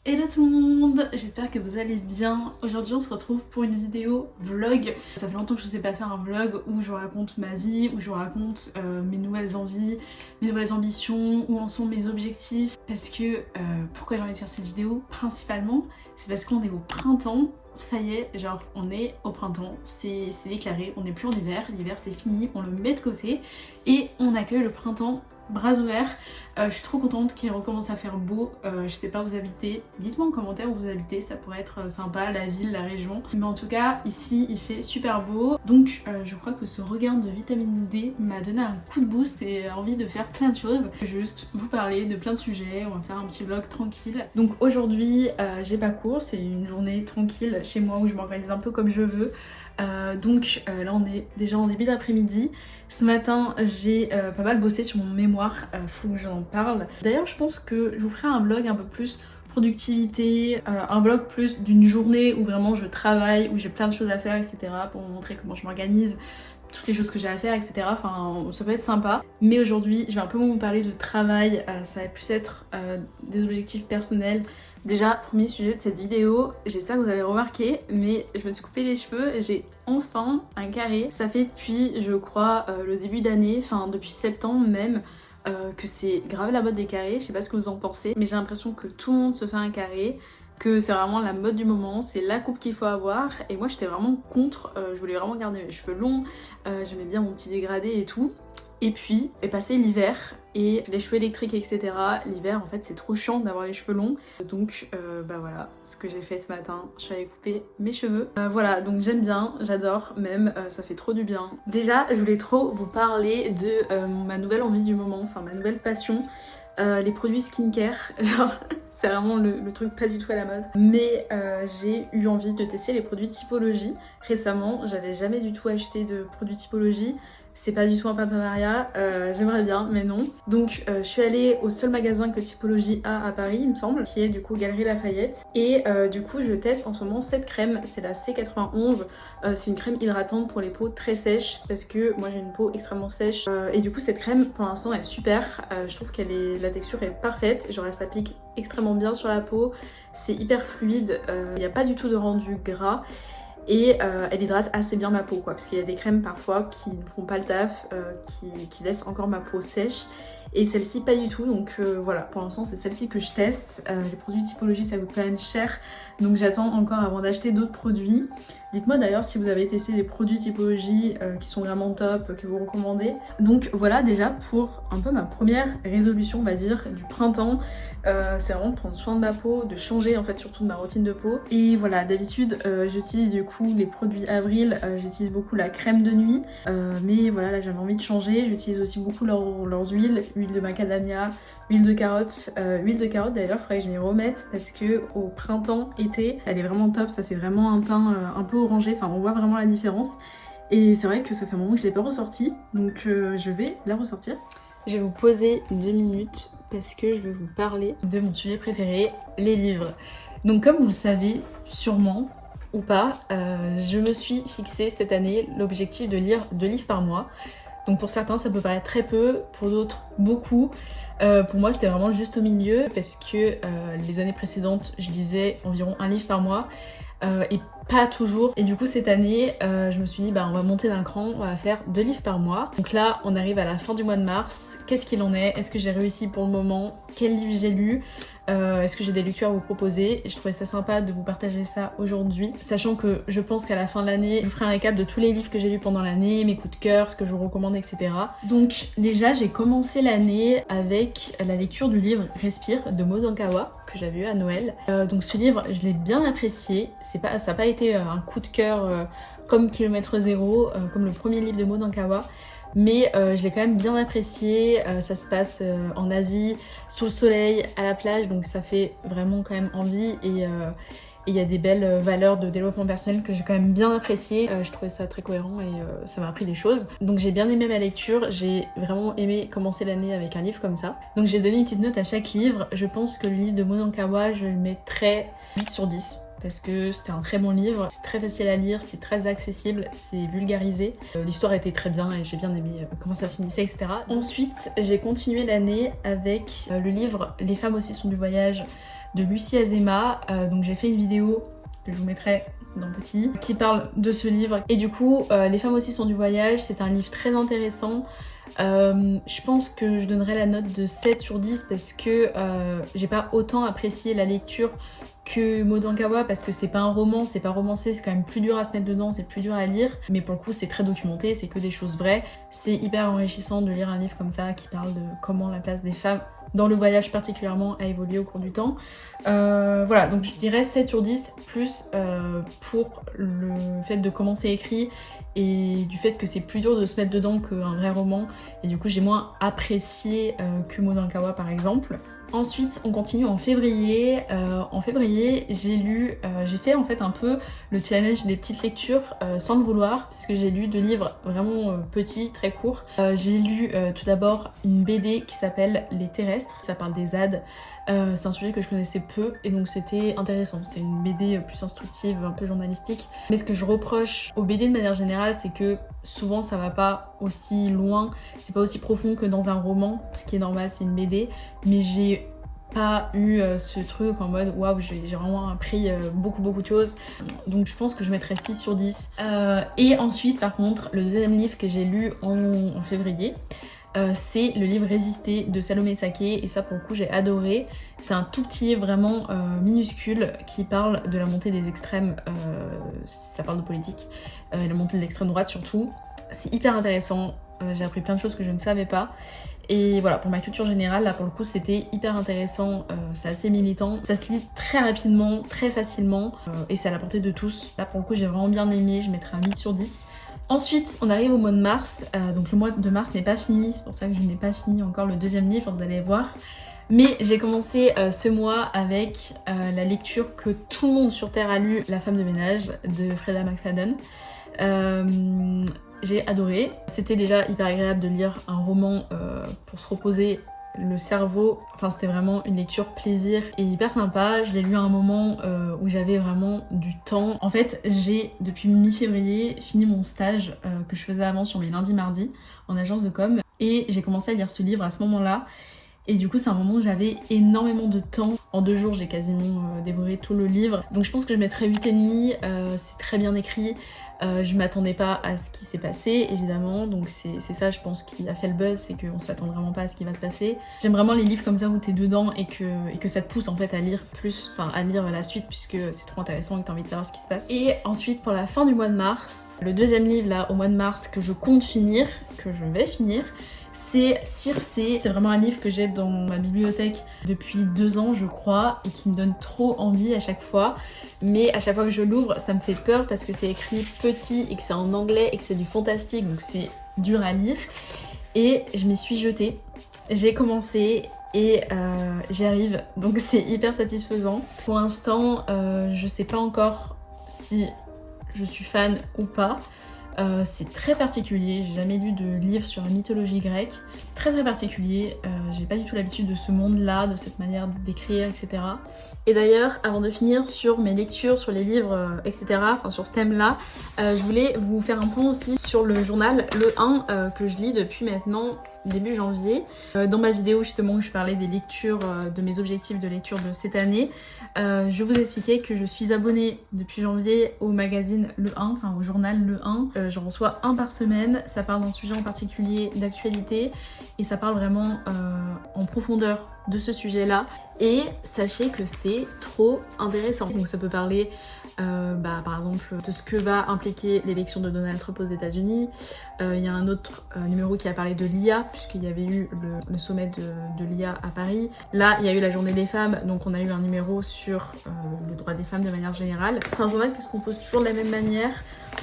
Hello tout le monde, j'espère que vous allez bien. Aujourd'hui on se retrouve pour une vidéo vlog. Ça fait longtemps que je ne sais pas faire un vlog où je vous raconte ma vie, où je vous raconte mes nouvelles envies, mes nouvelles ambitions, où en sont mes objectifs. Parce que pourquoi j'ai envie de faire cette vidéo principalement, c'est parce qu'on est au printemps. Ça y est, genre on est au printemps, c'est déclaré, on n'est plus en hiver, l'hiver c'est fini, on le met de côté et on accueille le printemps bras ouverts. Je suis trop contente qu'il recommence à faire beau. Je sais pas où vous habitez, dites-moi en commentaire où vous habitez, ça pourrait être sympa, la ville, la région. Mais en tout cas, ici il fait super beau. Donc je crois que ce regain de vitamine D m'a donné un coup de boost et envie de faire plein de choses. Je vais juste vous parler de plein de sujets, on va faire un petit vlog tranquille. Donc aujourd'hui, j'ai pas cours, c'est une journée tranquille chez moi où je m'organise un peu comme je veux. Donc là on est déjà en début d'après-midi. Ce matin j'ai pas mal bossé sur mon mémoire, faut que j'en parle. D'ailleurs je pense que je vous ferai un vlog un peu plus productivité, un vlog plus d'une journée où vraiment je travaille, où j'ai plein de choses à faire, etc. pour vous montrer comment je m'organise, toutes les choses que j'ai à faire, etc. Enfin, ça peut être sympa. Mais aujourd'hui, je vais un peu vous parler de travail, ça va plus être des objectifs personnels. Déjà, premier sujet de cette vidéo, j'espère que vous avez remarqué, mais je me suis coupé les cheveux, j'ai enfin un carré. Ça fait depuis, je crois, le début d'année, enfin depuis septembre même, que c'est grave la mode des carrés. Je sais pas ce que vous en pensez, mais j'ai l'impression que tout le monde se fait un carré, que c'est vraiment la mode du moment, c'est la coupe qu'il faut avoir. Et moi j'étais vraiment contre, je voulais vraiment garder mes cheveux longs, j'aimais bien mon petit dégradé et tout. Et puis est passé l'hiver et les cheveux électriques, etc. L'hiver en fait c'est trop chiant d'avoir les cheveux longs. Donc bah voilà ce que j'ai fait ce matin, je suis allée couper mes cheveux. Voilà, donc j'aime bien, j'adore même, ça fait trop du bien. Déjà je voulais trop vous parler de ma nouvelle envie du moment, enfin ma nouvelle passion. Les produits skincare, genre c'est vraiment le truc pas du tout à la mode. Mais j'ai eu envie de tester les produits Typologie récemment. J'avais jamais du tout acheté de produits Typologie. C'est pas du tout un partenariat, j'aimerais bien, mais non. Donc je suis allée au seul magasin que Typologie a à Paris, il me semble, qui est du coup Galerie Lafayette. Et du coup je teste en ce moment cette crème, c'est la C91. C'est une crème hydratante pour les peaux très sèches, parce que moi j'ai une peau extrêmement sèche. Et du coup cette crème pour l'instant est super, je trouve la texture est parfaite, genre elle s'applique extrêmement bien sur la peau, c'est hyper fluide, il n'y a pas du tout de rendu gras. Et elle hydrate assez bien ma peau quoi, parce qu'il y a des crèmes parfois qui ne font pas le taf, qui laissent encore ma peau sèche. Et celle-ci pas du tout, donc voilà, pour l'instant c'est celle-ci que je teste. Les produits Typologie ça coûte quand même cher, donc j'attends encore avant d'acheter d'autres produits. Dites-moi d'ailleurs si vous avez testé des produits Typologie qui sont vraiment top, que vous recommandez. Donc voilà déjà pour un peu ma première résolution on va dire du printemps. C'est vraiment de prendre soin de ma peau, de changer en fait surtout de ma routine de peau. Et voilà, d'habitude j'utilise du coup les produits Avril, j'utilise beaucoup la crème de nuit. Mais voilà, là j'avais envie de changer, j'utilise aussi beaucoup leurs huiles de macadamia, huile de carotte. Huile de carotte d'ailleurs, il faudrait que je m'y remette parce que au printemps, été, elle est vraiment top, ça fait vraiment un teint un peu orangé, enfin on voit vraiment la différence. Et c'est vrai que ça fait un moment que je l'ai pas ressortie, donc je vais la ressortir. Je vais vous poser 2 minutes parce que je vais vous parler de mon sujet préféré, les livres. Donc comme vous le savez sûrement ou pas, je me suis fixé cette année l'objectif de lire 2 livres par mois. Donc pour certains ça peut paraître très peu, pour d'autres beaucoup. Pour moi c'était vraiment juste au milieu parce que les années précédentes je lisais environ 1 livre par mois et pas toujours. Et du coup cette année je me suis dit bah on va monter d'un cran, on va faire 2 livres par mois. Donc là on arrive à la fin du mois de mars. Qu'est-ce qu'il en est? Est-ce que j'ai réussi pour le moment? Quel livre j'ai lu? Est-ce que j'ai des lectures à vous proposer? Et je trouvais ça sympa de vous partager ça aujourd'hui, sachant que je pense qu'à la fin de l'année, je vous ferai un récap de tous les livres que j'ai lus pendant l'année, mes coups de cœur, ce que je vous recommande, etc. Donc déjà, j'ai commencé l'année avec la lecture du livre Respire de Maud Ankawa, que j'avais eu à Noël. Donc ce livre, je l'ai bien apprécié. Ça n'a pas été un coup de cœur comme Kilomètre Zéro, comme le premier livre de Maud Ankawa. Mais je l'ai quand même bien apprécié, ça se passe en Asie, sous le soleil, à la plage, donc ça fait vraiment quand même envie et il y a des belles valeurs de développement personnel que j'ai quand même bien apprécié. Je trouvais ça très cohérent et ça m'a appris des choses. Donc j'ai bien aimé ma lecture, j'ai vraiment aimé commencer l'année avec un livre comme ça. Donc j'ai donné une petite note à chaque livre, je pense que le livre de Maud Ankawa, je le mettrais 8 sur 10. Parce que c'était un très bon livre, c'est très facile à lire, c'est très accessible, c'est vulgarisé. L'histoire était très bien et j'ai bien aimé comment ça se finissait, etc. Ensuite, j'ai continué l'année avec le livre Les femmes aussi sont du voyage de Lucie Azéma. Donc j'ai fait une vidéo que je vous mettrai dans petit, qui parle de ce livre. Et du coup, Les femmes aussi sont du voyage, c'est un livre très intéressant. Je pense que je donnerais la note de 7 sur 10 parce que j'ai pas autant apprécié la lecture que Maud Ankawa parce que c'est pas un roman, c'est pas romancé, c'est quand même plus dur à se mettre dedans, c'est plus dur à lire. Mais pour le coup, c'est très documenté, c'est que des choses vraies. C'est hyper enrichissant de lire un livre comme ça qui parle de comment la place des femmes dans le voyage particulièrement a évolué au cours du temps. Voilà, donc je dirais 7 sur 10 plus pour le fait de comment c'est écrit et du fait que c'est plus dur de se mettre dedans qu'un vrai roman et du coup j'ai moins apprécié que Maud Ankawa par exemple. Ensuite, on continue en février. En février, j'ai fait en fait un peu le challenge des petites lectures sans le vouloir, puisque j'ai lu 2 livres vraiment petits, très courts. J'ai lu tout d'abord une BD qui s'appelle Les Terrestres, ça parle des ZAD. C'est un sujet que je connaissais peu et donc c'était intéressant. C'était une BD plus instructive, un peu journalistique. Mais ce que je reproche aux BD de manière générale, c'est que souvent ça va pas aussi loin, c'est pas aussi profond que dans un roman, ce qui est normal, c'est une BD. Mais j'ai pas eu ce truc en mode waouh, j'ai vraiment appris beaucoup de choses. Donc je pense que je mettrais 6 sur 10. Et ensuite, par contre, le deuxième livre que j'ai lu en février, c'est le livre Résister de Salomé Saké et ça pour le coup j'ai adoré. C'est un tout petit livre vraiment minuscule qui parle de la montée des extrêmes, ça parle de politique, la montée de l'extrême droite surtout. C'est hyper intéressant, j'ai appris plein de choses que je ne savais pas. Et voilà, pour ma culture générale, là pour le coup c'était hyper intéressant, c'est assez militant, ça se lit très rapidement, très facilement et c'est à la portée de tous. Là pour le coup j'ai vraiment bien aimé, je mettrais un 8 sur 10. Ensuite, on arrive au mois de mars, donc le mois de mars n'est pas fini, c'est pour ça que je n'ai pas fini encore le deuxième livre, vous allez voir. Mais j'ai commencé ce mois avec la lecture que tout le monde sur Terre a lu, La femme de ménage de Freida McFadden. J'ai adoré, c'était déjà hyper agréable de lire un roman pour se reposer le cerveau, enfin c'était vraiment une lecture plaisir et hyper sympa. Je l'ai lu à un moment où j'avais vraiment du temps. En fait, j'ai depuis mi-février fini mon stage que je faisais avant sur mes lundis-mardis en agence de com et j'ai commencé à lire ce livre à ce moment-là. Et du coup c'est un moment où j'avais énormément de temps. En 2 jours j'ai quasiment dévoré tout le livre. Donc je pense que je mettrais 8,5, c'est très bien écrit. Je m'attendais pas à ce qui s'est passé évidemment, donc c'est ça je pense qui a fait le buzz, c'est qu'on s'attend vraiment pas à ce qui va se passer. J'aime vraiment les livres comme ça où t'es dedans et que ça te pousse en fait à lire plus, enfin à lire la suite puisque c'est trop intéressant et que t'as envie de savoir ce qui se passe. Et ensuite pour la fin du mois de mars, le deuxième livre là au mois de mars que je compte finir, que je vais finir, c'est Circé. C'est vraiment un livre que j'ai dans ma bibliothèque depuis 2 ans je crois et qui me donne trop envie à chaque fois. Mais à chaque fois que je l'ouvre, ça me fait peur parce que c'est écrit petit et que c'est en anglais et que c'est du fantastique, donc c'est dur à lire. Et je m'y suis jetée. J'ai commencé et j'y arrive, donc c'est hyper satisfaisant. Pour l'instant, je sais pas encore si je suis fan ou pas. C'est très particulier, j'ai jamais lu de livre sur la mythologie grecque. C'est très particulier, j'ai pas du tout l'habitude de ce monde-là, de cette manière d'écrire, etc. Et d'ailleurs, avant de finir sur mes lectures, sur les livres, etc., enfin sur ce thème-là, je voulais vous faire un point aussi sur le journal Le 1 que je lis depuis maintenant début janvier. Dans ma vidéo justement où je parlais des lectures, de mes objectifs de lecture de cette année, je vous expliquais que je suis abonnée depuis janvier au magazine Le 1, enfin au journal Le 1. J'en reçois un par semaine, ça parle d'un sujet en particulier d'actualité et ça parle vraiment en profondeur de ce sujet-là. Et sachez que c'est trop intéressant. Donc ça peut parler par exemple de ce que va impliquer l'élection de Donald Trump aux États-Unis. Il y a un autre numéro qui a parlé de l'IA, puisqu'il y avait eu le sommet de l'IA à Paris. Là, il y a eu la journée des femmes, donc on a eu un numéro sur le droit des femmes de manière générale. C'est un journal qui se compose toujours de la même manière.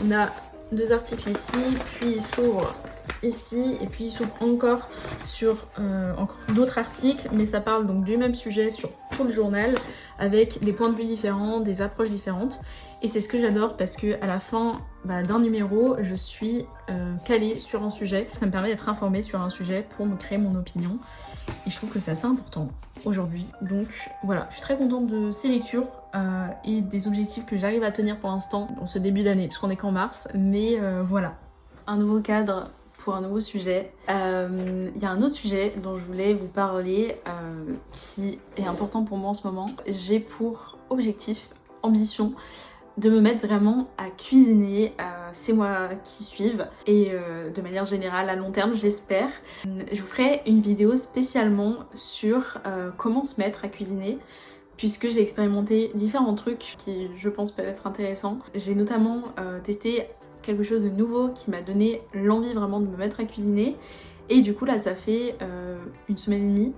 On a 2 articles ici, puis il s'ouvre ici et puis il s'ouvre encore sur encore d'autres articles, mais ça parle donc du même sujet sur tout le journal avec des points de vue différents, des approches différentes. Et c'est ce que j'adore parce que à la fin d'un numéro, je suis calée sur un sujet. Ça me permet d'être informée sur un sujet pour me créer mon opinion. Et je trouve que c'est assez important aujourd'hui. Donc voilà, je suis très contente de ces lectures et des objectifs que j'arrive à tenir pour l'instant dans ce début d'année, puisqu'on est qu'en mars. Mais voilà, un nouveau cadre pour un nouveau sujet. Il y a un autre sujet dont je voulais vous parler qui est important pour moi en ce moment. J'ai pour objectif, ambition, de me mettre vraiment à cuisiner ces mois qui suivent et de manière générale à long terme j'espère. Je vous ferai une vidéo spécialement sur comment se mettre à cuisiner puisque j'ai expérimenté différents trucs qui je pense peuvent être intéressants. J'ai notamment testé quelque chose de nouveau qui m'a donné l'envie vraiment de me mettre à cuisiner et du coup là ça fait une semaine et demie.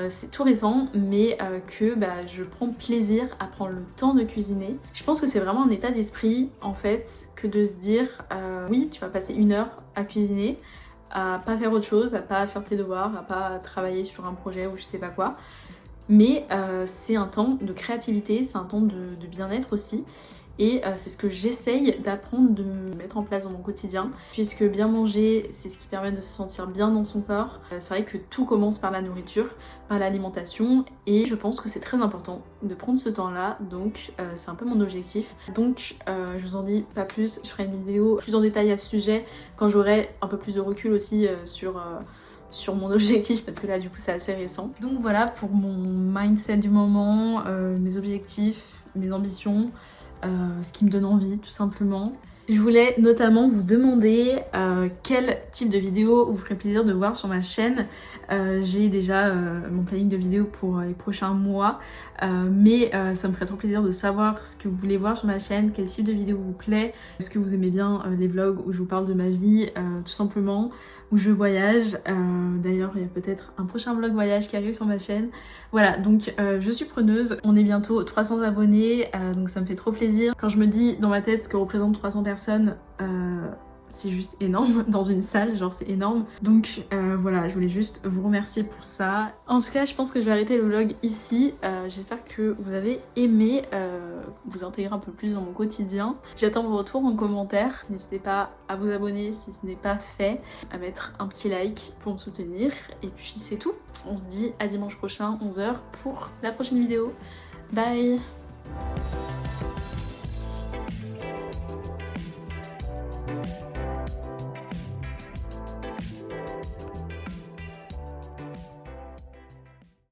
C'est tout récent mais que je prends plaisir à prendre le temps de cuisiner. Je pense que c'est vraiment un état d'esprit en fait que de se dire oui tu vas passer 1 heure à cuisiner, à pas faire autre chose, à pas faire tes devoirs, à pas travailler sur un projet ou je sais pas quoi. Mais c'est un temps de créativité, c'est un temps de bien-être aussi. Et c'est ce que j'essaye d'apprendre, de mettre en place dans mon quotidien. Puisque bien manger, c'est ce qui permet de se sentir bien dans son corps. C'est vrai que tout commence par la nourriture, par l'alimentation. Et je pense que c'est très important de prendre ce temps-là. Donc c'est un peu mon objectif. Donc je vous en dis pas plus. Je ferai une vidéo plus en détail à ce sujet quand j'aurai un peu plus de recul aussi sur mon objectif parce que là du coup c'est assez récent. Donc voilà pour mon mindset du moment, mes objectifs, mes ambitions. Ce qui me donne envie tout simplement. Je voulais notamment vous demander quel type de vidéo vous ferait plaisir de voir sur ma chaîne. J'ai déjà mon planning de vidéos pour les prochains mois, mais ça me ferait trop plaisir de savoir ce que vous voulez voir sur ma chaîne, quel type de vidéo vous plaît, est-ce que vous aimez bien les vlogs où je vous parle de ma vie tout simplement, où je voyage. D'ailleurs il y a peut-être un prochain vlog voyage qui arrive sur ma chaîne. Voilà donc je suis preneuse, on est bientôt 300 abonnés donc ça me fait trop plaisir. Quand je me dis dans ma tête ce que représentent 300 personnes, c'est juste énorme dans une salle, genre c'est énorme. Donc voilà, je voulais juste vous remercier pour ça. En tout cas, je pense que je vais arrêter le vlog ici. J'espère que vous avez aimé vous intégrer un peu plus dans mon quotidien. J'attends vos retours en commentaire. N'hésitez pas à vous abonner si ce n'est pas fait, à mettre un petit like pour me soutenir. Et puis c'est tout. On se dit à dimanche prochain, 11h pour la prochaine vidéo. Bye!